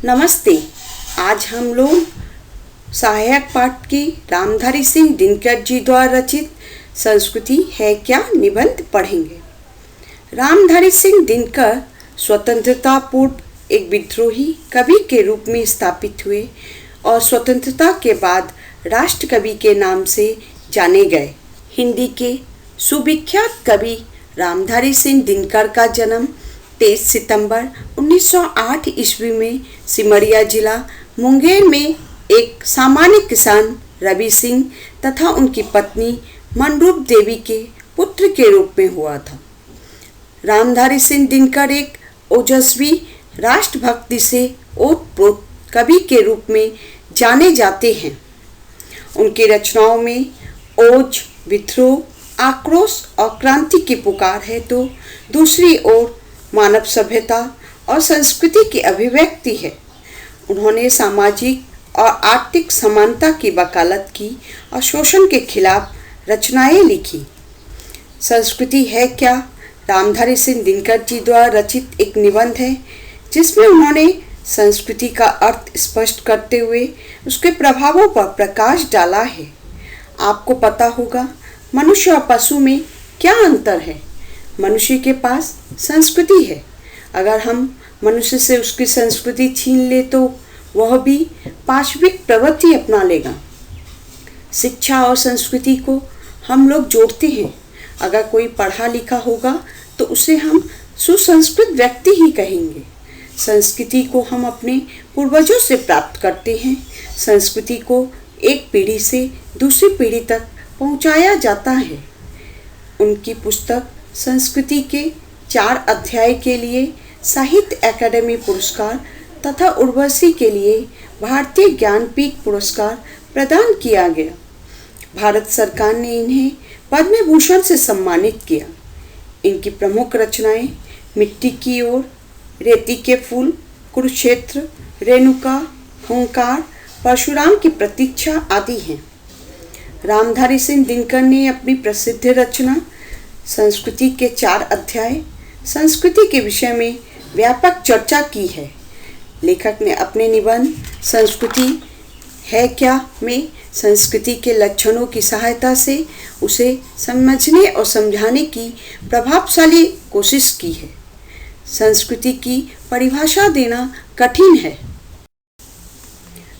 नमस्ते। आज हम लोग सहायक पाठ की रामधारी सिंह दिनकर जी द्वारा रचित संस्कृति है क्या निबंध पढ़ेंगे। रामधारी सिंह दिनकर स्वतंत्रता पूर्व एक विद्रोही कवि के रूप में स्थापित हुए और स्वतंत्रता के बाद राष्ट्र कवि के नाम से जाने गए। हिंदी के सुविख्यात कवि रामधारी सिंह दिनकर का जन्म 23 सितंबर 1908 ईस्वी में सिमरिया जिला मुंगेर में एक सामान्य किसान रवि सिंह तथा उनकी पत्नी मनरूप देवी के पुत्र के रूप में हुआ था। रामधारी सिंह दिनकर एक ओजस्वी राष्ट्रभक्ति से ओतप्रोत कवि के रूप में जाने जाते हैं। उनकी रचनाओं में ओज, विद्रोह, आक्रोश और क्रांति की पुकार है तो दूसरी ओर मानव सभ्यता और संस्कृति की अभिव्यक्ति है। उन्होंने सामाजिक और आर्थिक समानता की वकालत की और शोषण के खिलाफ रचनाएं लिखी। संस्कृति है क्या रामधारी सिंह दिनकर जी द्वारा रचित एक निबंध है जिसमें उन्होंने संस्कृति का अर्थ स्पष्ट करते हुए उसके प्रभावों पर प्रकाश डाला है। आपको पता होगा मनुष्य और पशु में क्या अंतर है। मनुष्य के पास संस्कृति है। अगर हम मनुष्य से उसकी संस्कृति छीन ले तो वह भी पाशविक प्रवृत्ति अपना लेगा। शिक्षा और संस्कृति को हम लोग जोड़ते हैं। अगर कोई पढ़ा लिखा होगा तो उसे हम सुसंस्कृत व्यक्ति ही कहेंगे। संस्कृति को हम अपने पूर्वजों से प्राप्त करते हैं। संस्कृति को एक पीढ़ी से दूसरी पीढ़ी तक पहुंचाया जाता है। उनकी पुस्तक संस्कृति के 4 अध्याय के लिए साहित्य अकादमी पुरस्कार तथा उर्वशी के लिए भारतीय ज्ञानपीठ पुरस्कार प्रदान किया गया। भारत सरकार ने इन्हें पद्म भूषण से सम्मानित किया। इनकी प्रमुख रचनाएं मिट्टी की ओर, रेती के फूल, कुरुक्षेत्र, रेणुका, हुंकार, परशुराम की प्रतीक्षा आदि हैं। रामधारी सिंह दिनकर ने अपनी प्रसिद्ध रचना संस्कृति के 4 अध्याय संस्कृति के विषय में व्यापक चर्चा की है। लेखक ने अपने निबंध संस्कृति है क्या में संस्कृति के लक्षणों की सहायता से उसे समझने और समझाने की प्रभावशाली कोशिश की है। संस्कृति की परिभाषा देना कठिन है।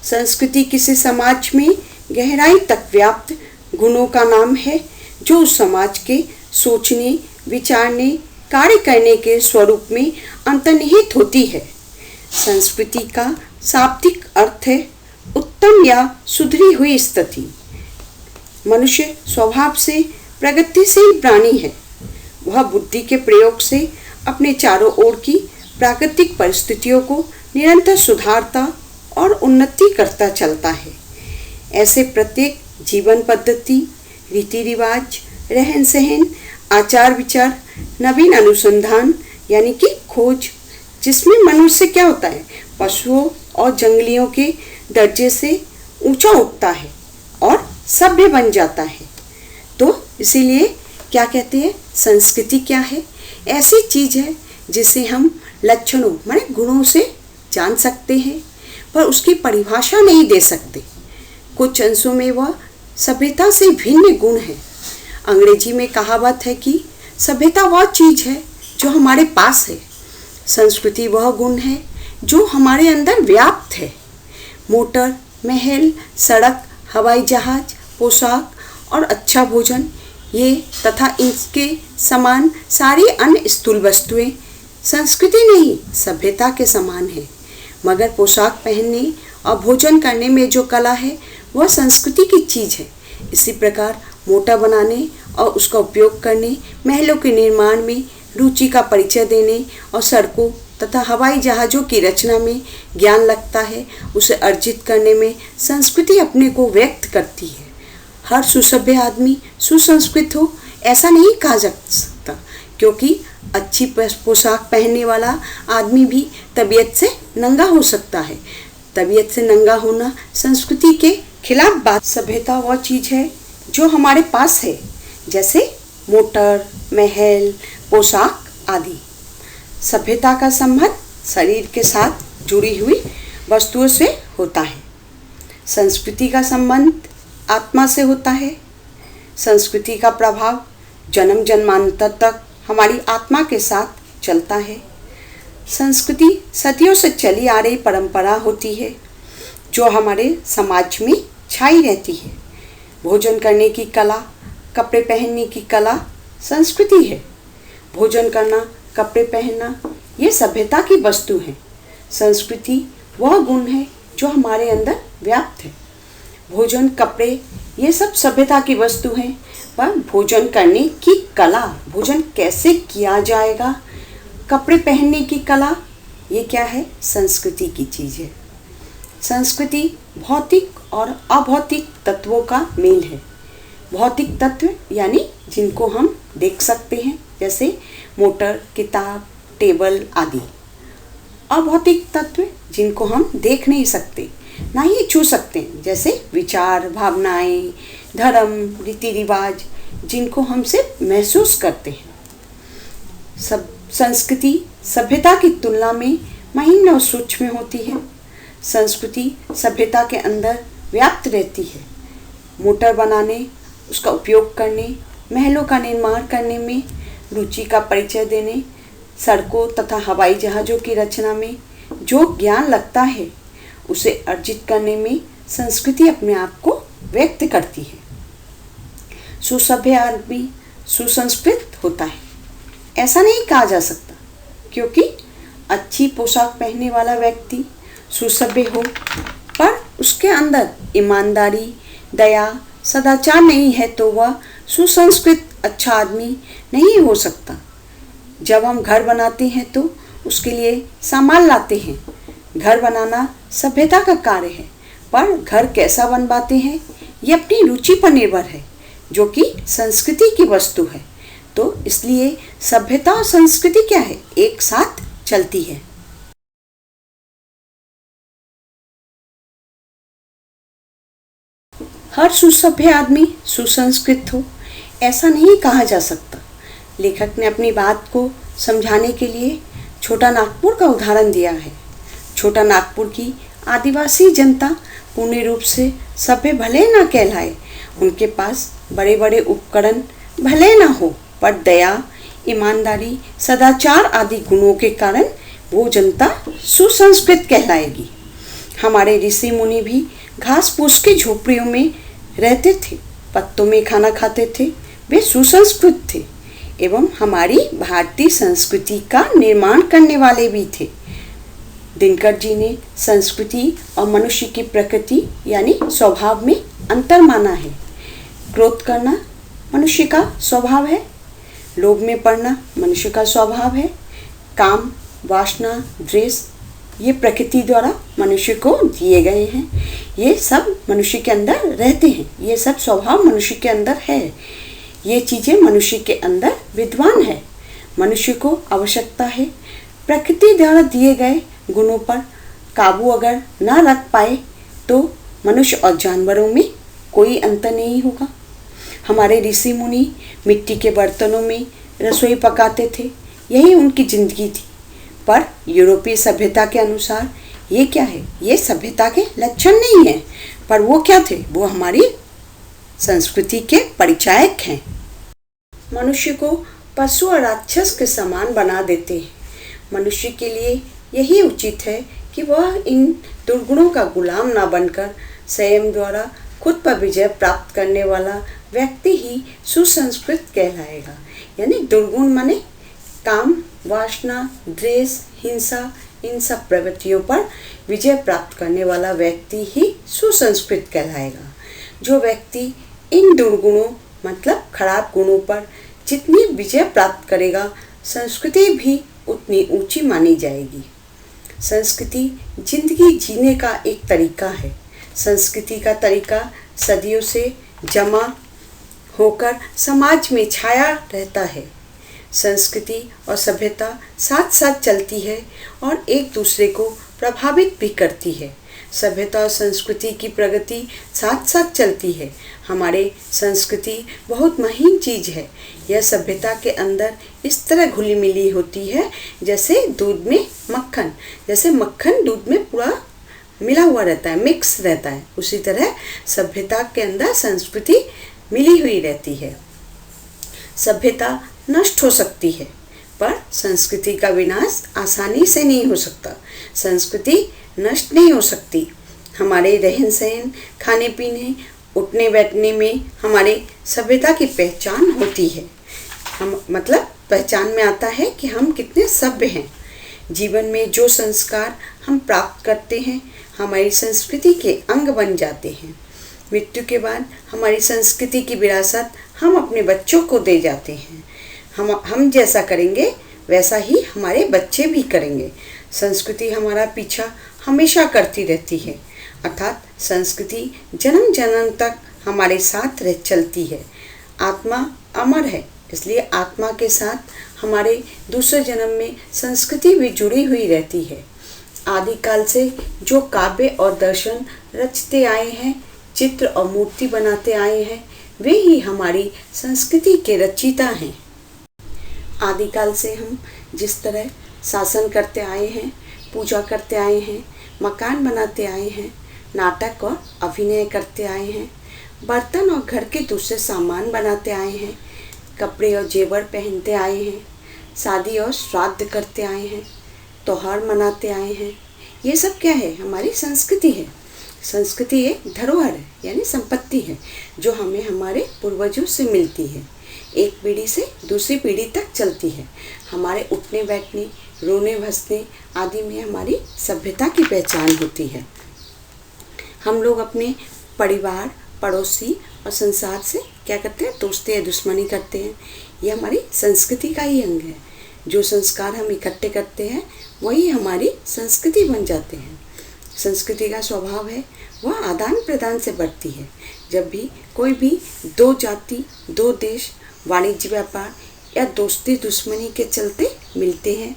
संस्कृति किसी समाज में गहराई तक व्याप्त गुणों का नाम है जो उस समाज के सोचने, विचारने, कार्य करने के स्वरूप में अंतर्निहित होती है। संस्कृति का शाब्दिक अर्थ है उत्तम या सुधरी हुई स्थिति। मनुष्य स्वभाव से प्रगतिशील प्राणी है। वह बुद्धि के प्रयोग से अपने चारों ओर की प्राकृतिक परिस्थितियों को निरंतर सुधारता और उन्नति करता चलता है। ऐसे प्रत्येक जीवन पद्धति, रीति रिवाज, रहन सहन, आचार विचार, नवीन अनुसंधान यानी कि खोज, जिसमें मनुष्य क्या होता है पशुओं और जंगलियों के दर्जे से ऊंचा उठता है और सभ्य बन जाता है। तो इसीलिए क्या कहते हैं संस्कृति क्या है? ऐसी चीज है जिसे हम लक्षणों माने गुणों से जान सकते हैं पर उसकी परिभाषा नहीं दे सकते। कुछ अंशों में वह सभ्यता से भिन्न गुण है। अंग्रेजी में कहावत है कि सभ्यता वह चीज है जो हमारे पास है, संस्कृति वह गुण है जो हमारे अंदर व्याप्त है। मोटर, महल, सड़क, हवाई जहाज, पोशाक और अच्छा भोजन ये तथा इनके समान सारी अन्य स्थूल वस्तुएं संस्कृति नहीं सभ्यता के समान है। मगर पोशाक पहनने और भोजन करने में जो कला है वह संस्कृति की चीज है। इसी प्रकार मोटा बनाने और उसका उपयोग करने, महलों के निर्माण में रुचि का परिचय देने और सड़कों तथा हवाई जहाज़ों की रचना में ज्ञान लगता है, उसे अर्जित करने में संस्कृति अपने को व्यक्त करती है। हर सुसभ्य आदमी सुसंस्कृत हो ऐसा नहीं कहा जा सकता, क्योंकि अच्छी पोशाक पहनने वाला आदमी भी तबीयत से नंगा हो सकता है। तबीयत से नंगा होना संस्कृति के खिलाफ बात। सभ्यता वह चीज है जो हमारे पास है, जैसे मोटर, महल, पोशाक आदि। सभ्यता का संबंध शरीर के साथ जुड़ी हुई वस्तुओं से होता है। संस्कृति का संबंध आत्मा से होता है। संस्कृति का प्रभाव जन्म जन्मांतर तक हमारी आत्मा के साथ चलता है। संस्कृति सदियों से चली आ रही परंपरा होती है जो हमारे समाज में छाई रहती है। भोजन करने की कला, कपड़े पहनने की कला संस्कृति है। भोजन करना, कपड़े पहनना ये सभ्यता की वस्तु है। संस्कृति वह गुण है जो हमारे अंदर व्याप्त है। भोजन, कपड़े ये सब सभ्यता की वस्तु हैं, पर भोजन करने की कला, भोजन कैसे किया जाएगा, कपड़े पहनने की कला, ये क्या है? संस्कृति की चीज़ है। संस्कृति भौतिक और अभौतिक तत्वों का मेल है। भौतिक तत्व यानी जिनको हम देख सकते हैं, जैसे मोटर, किताब, टेबल आदि। अभौतिक तत्व जिनको हम देख नहीं सकते, ना ही छू सकते हैं, जैसे विचार, भावनाएं, धर्म, रीति रिवाज, जिनको हम सिर्फ महसूस करते हैं। सब संस्कृति सभ्यता की तुलना में महीन और सूक्ष्म होती है। संस्कृति सभ्यता के अंदर व्याप्त रहती है। मोटर बनाने, उसका उपयोग करने, महलों का निर्माण करने में, रुचि का परिचय देने, सड़कों तथा हवाई जहाज़ों की रचना में जो ज्ञान लगता है उसे अर्जित करने में संस्कृति अपने आप को व्यक्त करती है। सुसभ्य आदमी सुसंस्कृत होता है, ऐसा नहीं कहा जा सकता, क्योंकि अच्छी पोशाक पहनने वाला व्यक्ति सुसभ्य हो पर उसके अंदर ईमानदारी, दया, सदाचार नहीं है तो वह सुसंस्कृत अच्छा आदमी नहीं हो सकता। जब हम घर बनाते हैं तो उसके लिए सामान लाते हैं। घर बनाना सभ्यता का कार्य है, पर घर कैसा बनवाते हैं ये अपनी रुचि पर निर्भर है, जो कि संस्कृति की वस्तु है। तो इसलिए सभ्यता और संस्कृति क्या है? एक साथ चलती है। हर सुसभ्य आदमी सुसंस्कृत हो ऐसा नहीं कहा जा सकता। लेखक ने अपनी बात को समझाने के लिए छोटा नागपुर का उदाहरण दिया है। छोटा नागपुर की आदिवासी जनता पूर्ण रूप से सभ्य भले ना कहलाए, उनके पास बड़े बड़े उपकरण भले ना हो, पर दया, ईमानदारी, सदाचार आदि गुणों के कारण वो जनता सुसंस्कृत कहलाएगी। हमारे ऋषि मुनि भी घास फूस की झोपड़ियों में रहते थे, पत्तों में खाना खाते थे, वे सुसंस्कृत थे एवं हमारी भारतीय संस्कृति का निर्माण करने वाले भी थे। दिनकर जी ने संस्कृति और मनुष्य की प्रकृति यानी स्वभाव में अंतर माना है। क्रोध करना मनुष्य का स्वभाव है, लोभ में पड़ना मनुष्य का स्वभाव है, काम, वासना, द्वेष ये प्रकृति द्वारा मनुष्य को दिए गए हैं। ये सब मनुष्य के अंदर रहते हैं, ये सब स्वभाव मनुष्य के अंदर है, ये चीज़ें मनुष्य के अंदर विद्वान है। मनुष्य को आवश्यकता है प्रकृति द्वारा दिए गए गुणों पर काबू अगर ना रख पाए तो मनुष्य और जानवरों में कोई अंतर नहीं होगा। हमारे ऋषि मुनि मिट्टी के बर्तनों में रसोई पकाते थे, यही उनकी जिंदगी थी। पर यूरोपीय सभ्यता के अनुसार ये क्या है? ये सभ्यता के लक्षण नहीं है, पर वो क्या थे? वो हमारी संस्कृति के परिचायक हैं। मनुष्य को पशु और राक्षस के समान बना देते हैं। मनुष्य के लिए यही उचित है कि वह इन दुर्गुणों का गुलाम ना बनकर संयम द्वारा खुद पर विजय प्राप्त करने वाला व्यक्ति ही सुसंस्कृत कहलाएगा। यानी दुर्गुण माने काम, वासना, द्वेष, हिंसा, इन सब प्रवृत्तियों पर विजय प्राप्त करने वाला व्यक्ति ही सुसंस्कृत कहलाएगा। जो व्यक्ति इन दुर्गुणों मतलब खराब गुणों पर जितनी विजय प्राप्त करेगा, संस्कृति भी उतनी ऊंची मानी जाएगी। संस्कृति जिंदगी जीने का एक तरीका है। संस्कृति का तरीका सदियों से जमा होकर समाज में छाया रहता है। संस्कृति और सभ्यता साथ साथ चलती है और एक दूसरे को प्रभावित भी करती है। सभ्यता और संस्कृति की प्रगति साथ साथ चलती है। हमारे संस्कृति बहुत महीन चीज़ है। यह सभ्यता के अंदर इस तरह घुली मिली होती है जैसे दूध में मक्खन, जैसे मक्खन दूध में पूरा मिला हुआ रहता है, मिक्स रहता है, उसी तरह सभ्यता के अंदर संस्कृति मिली हुई रहती है। सभ्यता नष्ट हो सकती है पर संस्कृति का विनाश आसानी से नहीं हो सकता। संस्कृति नष्ट नहीं हो सकती। हमारे रहन सहन, खाने पीने, उठने बैठने में हमारे सभ्यता की पहचान होती है। हम मतलब पहचान में आता है कि हम कितने सभ्य हैं। जीवन में जो संस्कार हम प्राप्त करते हैं हमारी संस्कृति के अंग बन जाते हैं। मृत्यु के बाद हमारी संस्कृति की विरासत हम अपने बच्चों को दे जाते हैं। हम जैसा करेंगे वैसा ही हमारे बच्चे भी करेंगे। संस्कृति हमारा पीछा हमेशा करती रहती है, अर्थात संस्कृति जन्म जन्म तक हमारे साथ रह चलती है। आत्मा अमर है, इसलिए आत्मा के साथ हमारे दूसरे जन्म में संस्कृति भी जुड़ी हुई रहती है। आदिकाल से जो काव्य और दर्शन रचते आए हैं, चित्र और मूर्ति बनाते आए हैं, वे ही हमारी संस्कृति के रचयिता हैं। आदिकाल से हम जिस तरह शासन करते आए हैं, पूजा करते आए हैं, मकान बनाते आए हैं, नाटक और अभिनय करते आए हैं, बर्तन और घर के दूसरे सामान बनाते आए हैं, कपड़े और जेवर पहनते आए हैं, शादी और श्राद्ध करते आए हैं, त्योहार मनाते आए हैं, ये सब क्या है? हमारी संस्कृति है। संस्कृति एक धरोहर है, यानी संपत्ति है, जो हमें हमारे पूर्वजों से मिलती है, एक पीढ़ी से दूसरी पीढ़ी तक चलती है। हमारे उठने बैठने, रोने हंसने आदि में हमारी सभ्यता की पहचान होती है। हम लोग अपने परिवार, पड़ोसी और संसार से क्या करते हैं? दोस्ती या दुश्मनी करते हैं। ये हमारी संस्कृति का ही अंग है। जो संस्कार हम इकट्ठे करते हैं वही हमारी संस्कृति बन जाते हैं। संस्कृति का स्वभाव है वह आदान प्रदान से बढ़ती है। जब भी कोई भी दो जाति, दो देश वाणिज्य व्यापार या दोस्ती दुश्मनी के चलते मिलते हैं,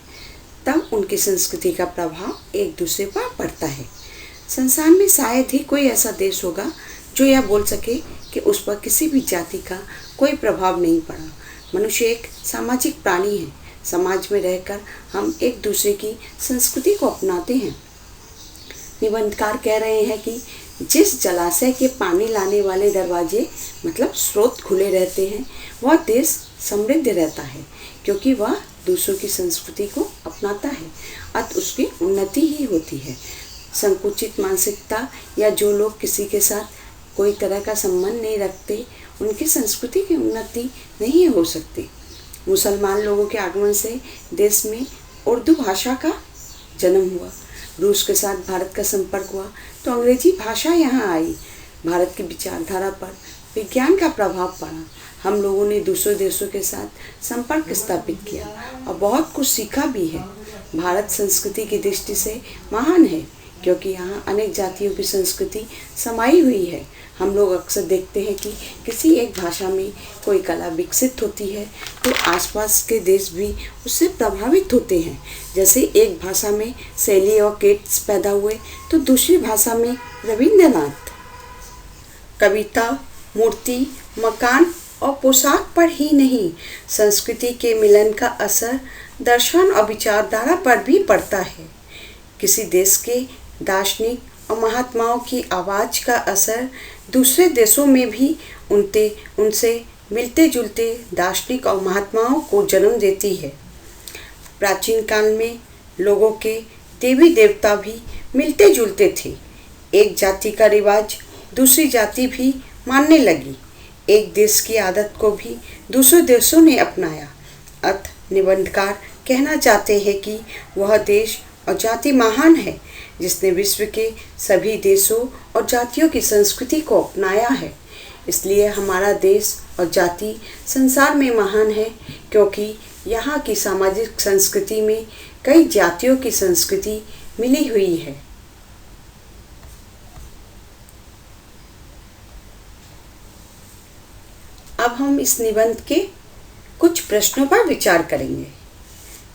तब उनकी संस्कृति का प्रभाव एक दूसरे पर पड़ता है। संसार में शायद ही कोई ऐसा देश होगा जो यह बोल सके कि उस पर किसी भी जाति का कोई प्रभाव नहीं पड़ा। मनुष्य एक सामाजिक प्राणी है। समाज में रहकर हम एक दूसरे की संस्कृति को अपनाते हैं। निबंधकार कह रहे हैं कि जिस जलाशय के पानी लाने वाले दरवाजे मतलब स्रोत खुले रहते हैं वह देश समृद्ध रहता है, क्योंकि वह दूसरों की संस्कृति को अपनाता है, अतः उसकी उन्नति ही होती है। संकुचित मानसिकता या जो लोग किसी के साथ कोई तरह का संबंध नहीं रखते, उनकी संस्कृति की उन्नति नहीं हो सकती। मुसलमान लोगों के आगमन से देश में उर्दू भाषा का जन्म हुआ। रूस के साथ भारत का संपर्क हुआ तो अंग्रेजी भाषा यहाँ आई। भारत की विचारधारा पर विज्ञान का प्रभाव पड़ा। हम लोगों ने दूसरे देशों के साथ संपर्क स्थापित किया और बहुत कुछ सीखा भी है। भारत संस्कृति की दृष्टि से महान है, क्योंकि यहाँ अनेक जातियों की संस्कृति समाई हुई है। हम लोग अक्सर देखते हैं कि किसी एक भाषा में कोई कला विकसित होती है तो आसपास के देश भी उससे प्रभावित होते हैं। जैसे एक भाषा में शैली और केट्स पैदा हुए तो दूसरी भाषा में रविंद्रनाथ। कविता, मूर्ति, मकान और पोशाक पर ही नहीं, संस्कृति के मिलन का असर दर्शन और विचारधारा पर भी पड़ता है। किसी देश के दार्शनिक और महात्माओं की आवाज़ का असर दूसरे देशों में भी उनसे मिलते जुलते दार्शनिक और महात्माओं को जन्म देती है। प्राचीन काल में लोगों के देवी देवता भी मिलते जुलते थे। एक जाति का रिवाज दूसरी जाति भी मानने लगी। एक देश की आदत को भी दूसरे देशों ने अपनाया। अतः निबंधकार कहना चाहते हैं कि वह देश और जाति महान है जिसने विश्व के सभी देशों और जातियों की संस्कृति को अपनाया है। इसलिए हमारा देश और जाति संसार में महान है, क्योंकि यहाँ की सामाजिक संस्कृति में कई जातियों की संस्कृति मिली हुई है। अब हम इस निबंध के कुछ प्रश्नों पर विचार करेंगे।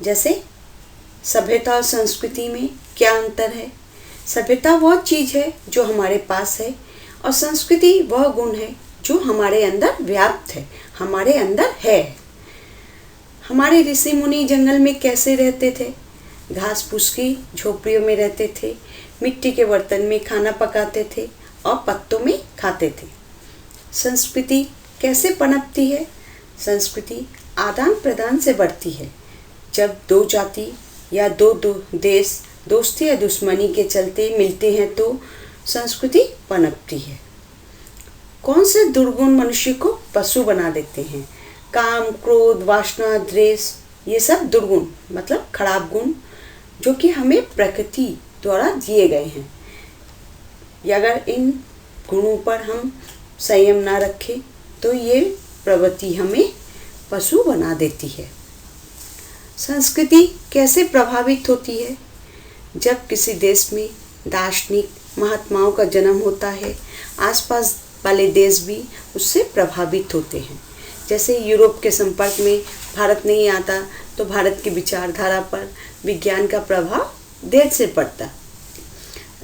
जैसे सभ्यता और संस्कृति में क्या अंतर है? सभ्यता वह चीज़ है जो हमारे पास है और संस्कृति वह गुण है जो हमारे अंदर व्याप्त है, हमारे अंदर है। हमारे ऋषि मुनि जंगल में कैसे रहते थे? घास फूस की झोपड़ियों में रहते थे, मिट्टी के बर्तन में खाना पकाते थे और पत्तों में खाते थे। संस्कृति कैसे पनपती है? संस्कृति आदान प्रदान से बढ़ती है। जब दो जाति या दो देश दोस्ती या दुश्मनी के चलते मिलते हैं तो संस्कृति पनपती है। कौन से दुर्गुण मनुष्य को पशु बना देते हैं? काम, क्रोध, वासना, द्वेष, ये सब दुर्गुण मतलब खराब गुण जो कि हमें प्रकृति द्वारा दिए गए हैं। अगर इन गुणों पर हम संयम ना रखें तो ये प्रवृत्ति हमें पशु बना देती है। संस्कृति कैसे प्रभावित होती है? जब किसी देश में दार्शनिक महात्माओं का जन्म होता है, आसपास वाले देश भी उससे प्रभावित होते हैं। जैसे यूरोप के संपर्क में भारत नहीं आता तो भारत की विचारधारा पर विज्ञान का प्रभाव देर से पड़ता।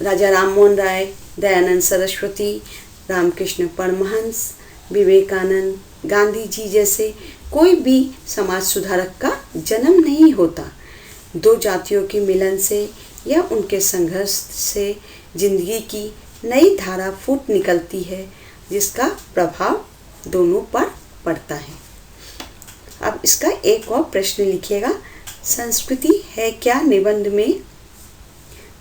राजा राममोहन राय, दयानंद सरस्वती, रामकृष्ण परमहंस, विवेकानंद, गांधी जी जैसे कोई भी समाज सुधारक का जन्म नहीं होता। दो जातियों के मिलन से या उनके संघर्ष से जिंदगी की नई धारा फूट निकलती है जिसका प्रभाव दोनों पर पड़ता है। अब इसका एक और प्रश्न लिखिएगा। संस्कृति है क्या निबंध में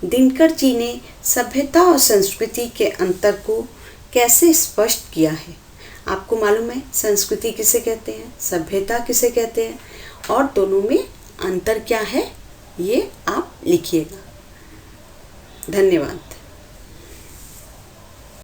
दिनकर जी ने सभ्यता और संस्कृति के अंतर को कैसे स्पष्ट किया है? आपको मालूम है संस्कृति किसे कहते हैं, सभ्यता किसे कहते हैं और दोनों में अंतर क्या है, ये आप लिखिएगा। धन्यवाद।